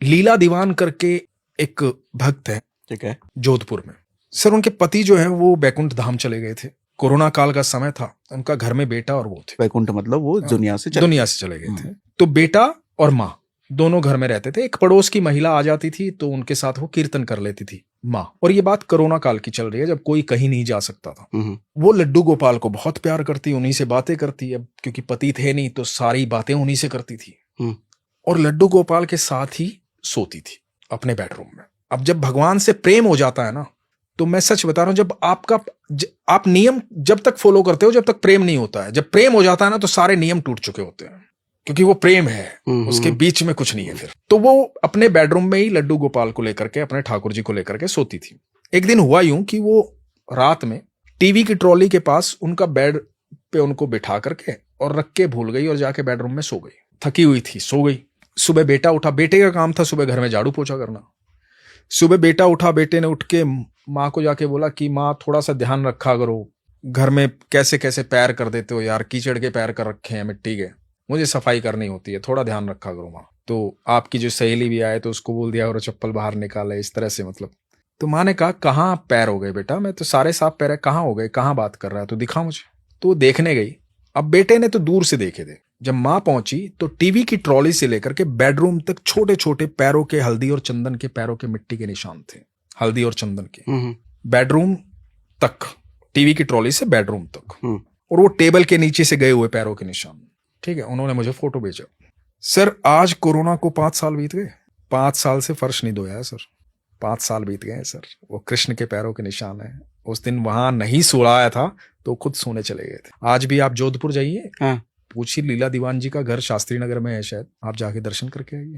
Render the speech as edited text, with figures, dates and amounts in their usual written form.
लीला दीवान करके एक भक्त है, ठीक है। जोधपुर में। सर उनके पति जो है वो बैकुंठ धाम चले गए थे, कोरोना काल का समय था, उनका घर में बेटा और वो थे। वैकुंठ मतलब वो दुनिया से चले गए थे। तो बेटा और माँ दोनों घर में रहते थे। एक पड़ोस की महिला आ जाती थी तो उनके साथ वो कीर्तन कर लेती थी माँ। और ये बात कोरोना काल की चल रही है, जब कोई कहीं नहीं जा सकता था। वो लड्डू गोपाल को बहुत प्यार करती, उन्हीं से बातें करती। अब क्योंकि पति थे नहीं तो सारी बातें उन्हीं से करती थी, और लड्डू गोपाल के साथ ही सोती थी अपने बेडरूम में। अब जब भगवान से प्रेम हो जाता है ना, तो मैं सच बता रहा हूं, जब आप नियम जब तक फॉलो करते हो जब तक प्रेम नहीं होता है, जब प्रेम हो जाता है ना तो सारे नियम टूट चुके होते हैं, क्योंकि वो प्रेम है, उसके बीच में कुछ नहीं है फिर। तो वो अपने बेडरूम में ही लड्डू गोपाल को लेकर के, अपने ठाकुर जी को लेकर के सोती थी। एक दिन हुआ यूं कि वो रात में टीवी की ट्रॉली के पास उनका बेड पे उनको बिठा करके और रख के भूल गई और जाके बेडरूम में सो गई। थकी हुई थी, सो गई। सुबह बेटा उठा, बेटे का काम था सुबह घर में झाड़ू पोछा करना। सुबह बेटा उठा, बेटे ने उठ के माँ को जाके बोला कि माँ थोड़ा सा ध्यान रखा करो, घर में कैसे कैसे पैर कर देते हो यार, कीचड़ के पैर कर रखे हैं मिट्टी के, मुझे सफाई करनी होती है, थोड़ा ध्यान रखा करो माँ। तो आपकी जो सहेली भी आए तो उसको बोल दिया और चप्पल बाहर निकाले, इस तरह से मतलब। तो माँ ने कहा कहाँ पैर हो गए बेटा, मैं तो सारे साफ पैर है, कहाँ हो गए, कहाँ बात कर रहा है, तो दिखा मुझे। तो देखने गई। अब बेटे ने तो दूर से देखे थे। जब माँ पहुंची तो टीवी की ट्रॉली से लेकर के बेडरूम तक छोटे छोटे पैरों के, हल्दी और चंदन के पैरों के मिट्टी के निशान थे, हल्दी और चंदन के। बेडरूम तक, टीवी की ट्रॉली से बेडरूम तक, और वो टेबल के नीचे से गए हुए पैरों के निशान। ठीक है, उन्होंने मुझे फोटो भेजा। सर आज कोरोना को 5 साल बीत गए, 5 साल से फर्श नहीं धोया है सर, 5 साल बीत गए हैं सर। वो कृष्ण के पैरों के निशान है। उस दिन वहां नहीं सुलाया था तो खुद सोने चले गए थे। आज भी आप जोधपुर जाइए, पूछिए, लीला दीवान जी का घर शास्त्री नगर में है शायद, आप जाके दर्शन करके आइए।